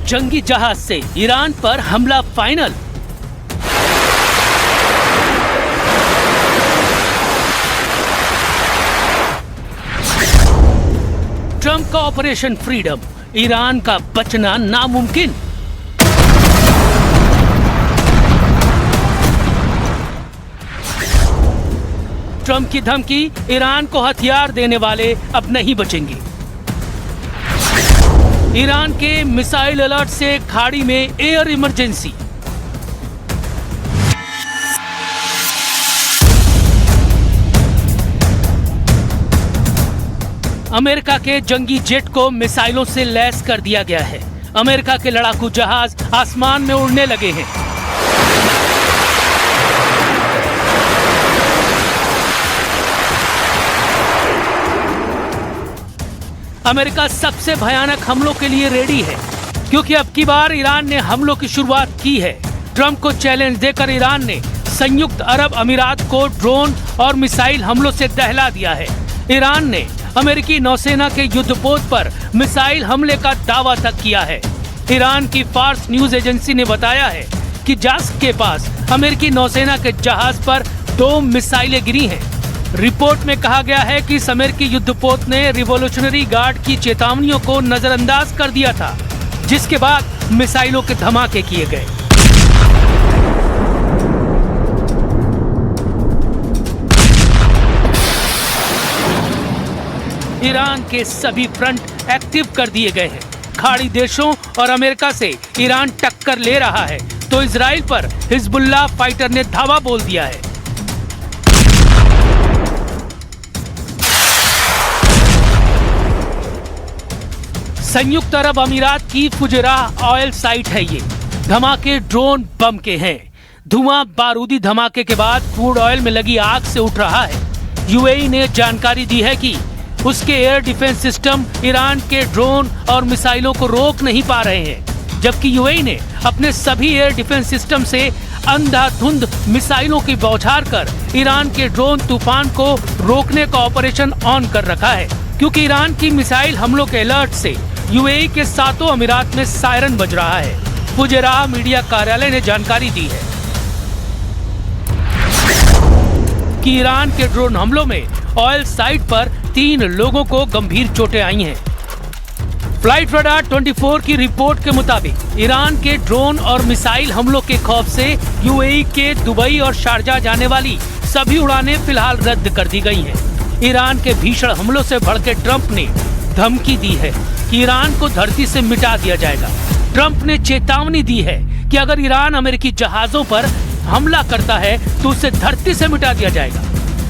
जंगी जहाज से ईरान पर हमला फाइनल। ट्रंप का ऑपरेशन फ्रीडम, ईरान का बचना नामुमकिन। ट्रंप की धमकी, ईरान को हथियार देने वाले अब नहीं बचेंगे। ईरान के मिसाइल अलर्ट से खाड़ी में एयर इमरजेंसी। अमेरिका के जंगी जेट को मिसाइलों से लैस कर दिया गया है। अमेरिका के लड़ाकू जहाज आसमान में उड़ने लगे हैं। अमेरिका सबसे भयानक हमलों के लिए रेडी है, क्योंकि अब की बार ईरान ने हमलों की शुरुआत की है। ट्रंप को चैलेंज देकर ईरान ने संयुक्त अरब अमीरात को ड्रोन और मिसाइल हमलों से दहला दिया है। ईरान ने अमेरिकी नौसेना के युद्धपोत पर मिसाइल हमले का दावा तक किया है। ईरान की फार्स न्यूज एजेंसी ने बताया है कि जास्क के पास अमेरिकी नौसेना के जहाज पर 2 मिसाइलें गिरी हैं। रिपोर्ट में कहा गया है कि इस अमेरिकी युद्धपोत ने रिवॉल्यूशनरी गार्ड की चेतावनियों को नजरअंदाज कर दिया था, जिसके बाद मिसाइलों के धमाके किए गए। ईरान के सभी फ्रंट एक्टिव कर दिए गए हैं। खाड़ी देशों और अमेरिका से ईरान टक्कर ले रहा है, तो इजराइल पर हिजबुल्लाह फाइटर ने धावा बोल दिया है। संयुक्त अरब अमीरात की फुजैराह ऑयल साइट है ये। धमाके ड्रोन बम के हैं। धुआं बारूदी धमाके के बाद क्रूड ऑयल में लगी आग से उठ रहा है। यूएई ने जानकारी दी है कि उसके एयर डिफेंस सिस्टम ईरान के ड्रोन और मिसाइलों को रोक नहीं पा रहे हैं, जबकि यूएई ने अपने सभी एयर डिफेंस सिस्टम से अंधाधुंध मिसाइलों की बौछार कर ईरान के ड्रोन तूफान को रोकने का ऑपरेशन ऑन कर रखा है, क्योंकि ईरान की मिसाइल हमलों के अलर्ट से यूएई के 7 अमीरात में सायरन बज रहा है। फुजैराह मीडिया कार्यालय ने जानकारी दी है कि ईरान के ड्रोन हमलों में ऑयल साइट पर 3 लोगों को गंभीर चोटें आई हैं। फ्लाइट रडार 24 की रिपोर्ट के मुताबिक ईरान के ड्रोन और मिसाइल हमलों के खौफ से यूएई के दुबई और शारजाह जाने वाली सभी उड़ानें फिलहाल रद्द कर दी गई हैं। ईरान के भीषण हमलों से भड़के ट्रंप ने धमकी दी है कि ईरान को धरती से मिटा दिया जाएगा। ट्रंप ने चेतावनी दी है कि अगर ईरान अमेरिकी जहाजों पर हमला करता है तो उसे धरती से मिटा दिया जाएगा।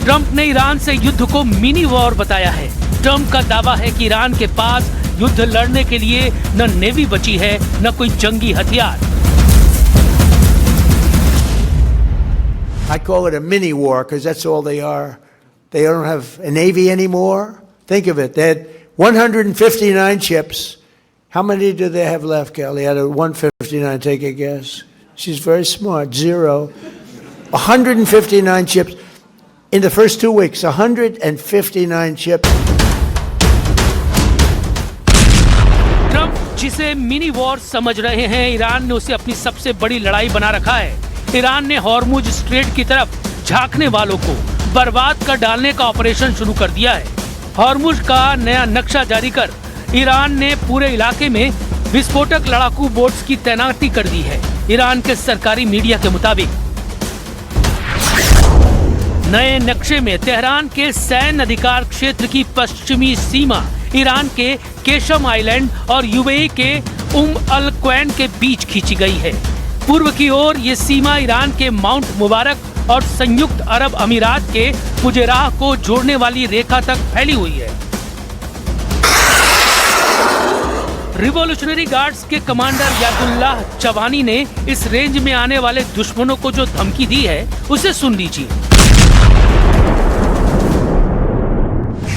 ट्रंप ने ईरान से युद्ध को मिनी वॉर बताया है। ट्रंप का दावा है कि ईरान के पास युद्ध लड़ने के लिए न नेवी बची है, न कोई जंगी हथियार। I call it a mini war because that's all they are. They don't have a navy anymore. Think of it. They had 159 ships. How many do they have left, Kelly? Out of 159, take a guess. She's very smart. 0. 159 ships. In the first 2 weeks, 159 ships. Trump जिसे mini war समझ रहे हैं, Iran ने उसे अपनी सबसे बड़ी लड़ाई बना रखा है। ईरान ने हॉर्मुज स्ट्रेट की तरफ झांकने वालों को बर्बाद कर डालने का ऑपरेशन शुरू कर दिया है। हॉर्मुज का नया नक्शा जारी कर ईरान ने पूरे इलाके में विस्फोटक लड़ाकू बोट्स की तैनाती कर दी है। ईरान के सरकारी मीडिया के मुताबिक नए नक्शे में तेहरान के सैन्य अधिकार क्षेत्र की पश्चिमी सीमा ईरान के केशम आइलैंड और यूएई के अल क्वैन के बीच खींची गई है। पूर्व की ओर ये सीमा ईरान के माउंट मुबारक और संयुक्त अरब अमीरात के फुजैराह को जोड़ने वाली रेखा तक फैली हुई है। रिवॉल्यूशनरी गार्ड्स के कमांडर यादुल्लाह चवानी ने इस रेंज में आने वाले दुश्मनों को जो धमकी दी है, उसे सुन लीजिए।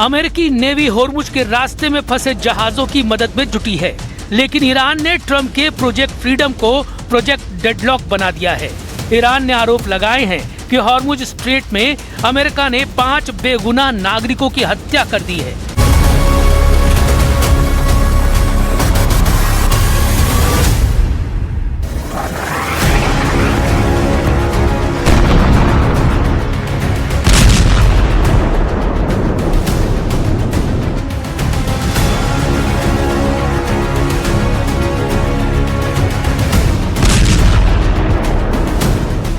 अमेरिकी नेवी होर्मुज के रास्ते में फंसे जहाजों की मदद में जुटी है, लेकिन ईरान ने ट्रंप के प्रोजेक्ट फ्रीडम को प्रोजेक्ट डेडलॉक बना दिया है। ईरान ने आरोप लगाए हैं कि होर्मुज स्ट्रेट में अमेरिका ने 5 बेगुनाह नागरिकों की हत्या कर दी है।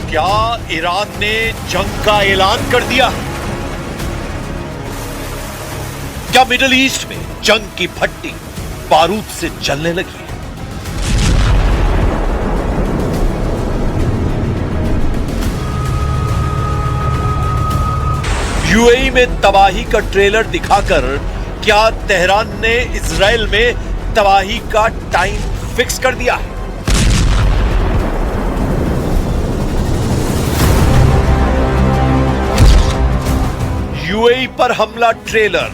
क्या ईरान ने जंग का ऐलान कर दिया? क्या मिडिल ईस्ट में जंग की भट्टी बारूद से जलने लगी है? यूएई में तबाही का ट्रेलर दिखाकर क्या तेहरान ने इजराइल में तबाही का टाइम फिक्स कर दिया है? यूएई पर हमला ट्रेलर,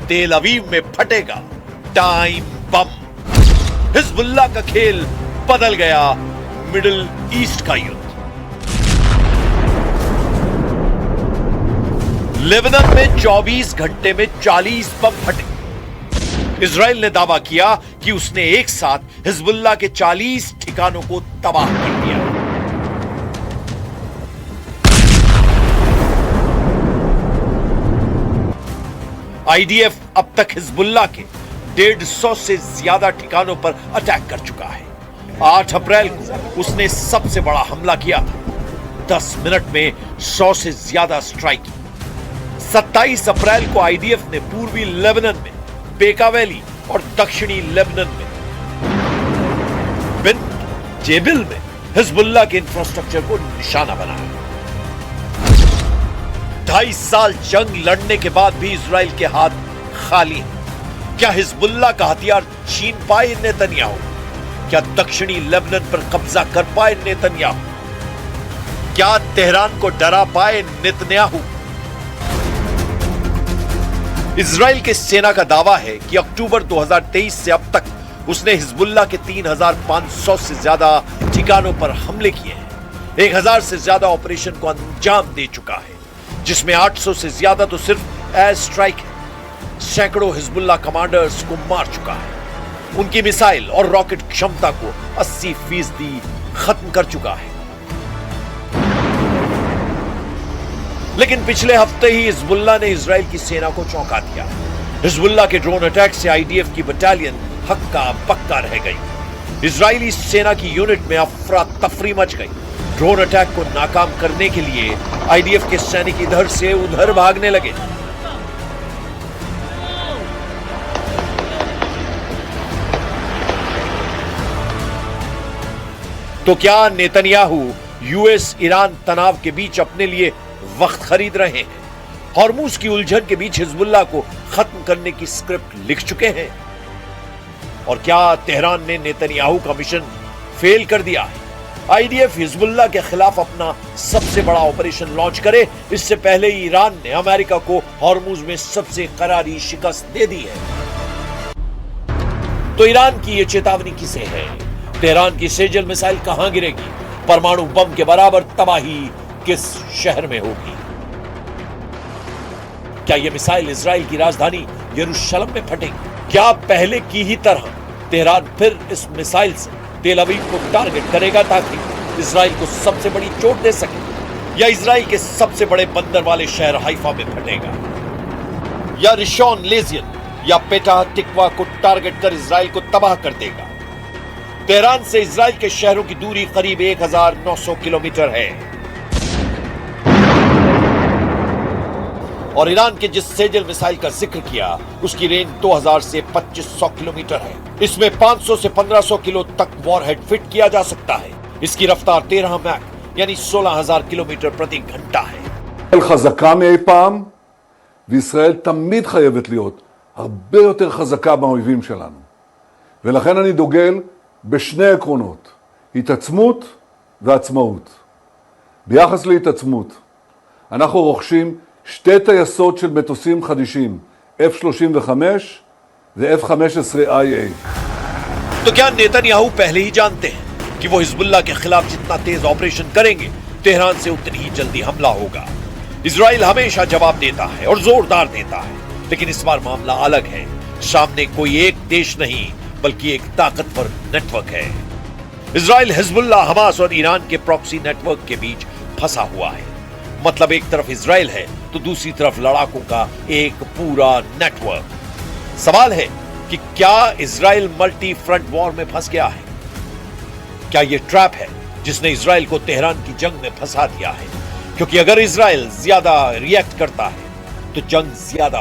तेल अवीव में फटेगा टाइम बम। हिजबुल्लाह का खेल बदल गया मिडिल ईस्ट का युद्ध। लेबनान में 24 घंटे में 40 बम फटे। इजराइल ने दावा किया कि उसने एक साथ हिजबुल्लाह के 40 ठिकानों को तबाह कर दिया। आईडीएफ अब तक हिजबुल्लाह के 150 से ज्यादा ठिकानों पर अटैक कर चुका है। 8 अप्रैल को उसने सबसे बड़ा हमला किया था। 10 मिनट में 100 से ज्यादा स्ट्राइक की। 27 अप्रैल को आईडीएफ ने पूर्वी लेबनान में, बेका वैली और दक्षिणी लेबनान में, बिन जेबिल में हिजबुल्लाह के इंफ्रास्ट्रक्चर को निशाना बनाया। 2.5 साल जंग लड़ने के बाद भी इजराइल के हाथ खाली हैं। क्या हिजबुल्लाह का हथियार छीन पाए नेतन्याहू? क्या दक्षिणी लेबनान पर कब्जा कर पाए नेतन्याहू? क्या तेहरान को डरा पाए नेतन्याहू? इजराइल के सेना का दावा है कि अक्टूबर 2023 से अब तक उसने हिजबुल्लाह के 3,500 से ज्यादा ठिकानों पर हमले किए हैं। 1,000 से ज्यादा ऑपरेशन को अंजाम दे चुका है, जिसमें 800 से ज्यादा तो सिर्फ एयर स्ट्राइक है। सैकड़ों हिजबुल्लाह कमांडर्स को मार चुका है। उनकी मिसाइल और रॉकेट क्षमता को 80% खत्म कर चुका है। लेकिन पिछले हफ्ते ही हिजबुल्लाह ने इजराइल की सेना को चौंका दिया। हिजबुल्लाह के ड्रोन अटैक से आईडीएफ की बटालियन हक्का बक्का रह गई। इजरायली सेना की यूनिट में अफरा तफरी मच गई। ड्रोन अटैक को नाकाम करने के लिए आईडीएफ के सैनिक इधर से उधर भागने लगे। तो क्या नेतन्याहू यूएस ईरान तनाव के बीच अपने लिए वक्त खरीद रहे हैं? हॉर्मुज की उलझन के बीच हिजबुल्लाह को खत्म करने की स्क्रिप्ट लिख चुके हैं? और क्या तेहरान ने नेतन्याहू का मिशन फेल कर दिया है? आईडीएफ हिजबुल्लाह के खिलाफ अपना सबसे बड़ा ऑपरेशन लॉन्च करे, इससे पहले ईरान ने अमेरिका को हॉर्मुज में सबसे करारी शिकस्त दे दी है। तो ईरान की यह चेतावनी किसे है? तेहरान की सेजल मिसाइल कहां गिरेगी? परमाणु बम के बराबर तबाही किस शहर में होगी? क्या यह मिसाइल इजराइल की राजधानी यरूशलेम में फटेगी? क्या पहले की ही तरह तेहरान फिर इस मिसाइल से तेल अवीव को टारगेट करेगा ताकि इजराइल को सबसे बड़ी चोट दे सके? या इजराइल के सबसे बड़े बंदर वाले शहर हाइफा में फटेगा? या रिशॉन लेजियन या पेटा टिकवा को टारगेट कर इजराइल को तबाह कर देगा? तेहरान से इजराइल के शहरों की दूरी करीब 1900 किलोमीटर है। और ईरान के जिस सेजल मिसाइल का जिक्र किया उसकी रेंज 2000 से 2500 किलोमीटर है। इसमें 500 से 1500 किलो तक वॉरहेड फिट किया जा सकता है। इसकी रफ्तार 13 मैक यानी 16,000 किलोमीटर प्रति घंटा है। חזקה מאי פעם, וישראל תמיד חייבת להיות הרבה יותר חזקה מהאויבים שלנו. ולכן אני דוגל בשני עקרונות, התעצמות ועצמאות. ביחס להתעצמות, אנחנו רוכשים שתי טייסות של מטוסים חדישים, F-35 ו-F-15IA. तो क्या नेतन्याहू पहले ही जानते हैं कि वो हिजबुल्लाह के खिलाफ जितना तेज ऑपरेशन करेंगे, तेहरान से उतनी ही जल्दी हमला होगा। इजराइल हमेशा जवाब देता है और जोरदार देता है, लेकिन इस बार मामला अलग है। सामने कोई एक देश नहीं बल्कि एक ताकतवर नेटवर्क है। इजराइल हिजबुल्लाह, हमास और ईरान के प्रॉक्सी नेटवर्क के बीच फंसा हुआ है। मतलब एक तरफ इजराइल है तो दूसरी तरफ लड़ाकों का एक पूरा नेटवर्क। सवाल है कि क्या इजराइल मल्टी फ्रंट वॉर में फंस गया है? क्या यह ट्रैप है जिसने इजराइल को तेहरान की जंग में फंसा दिया है? क्योंकि अगर इजराइल ज्यादा रिएक्ट करता है तो जंग ज्यादा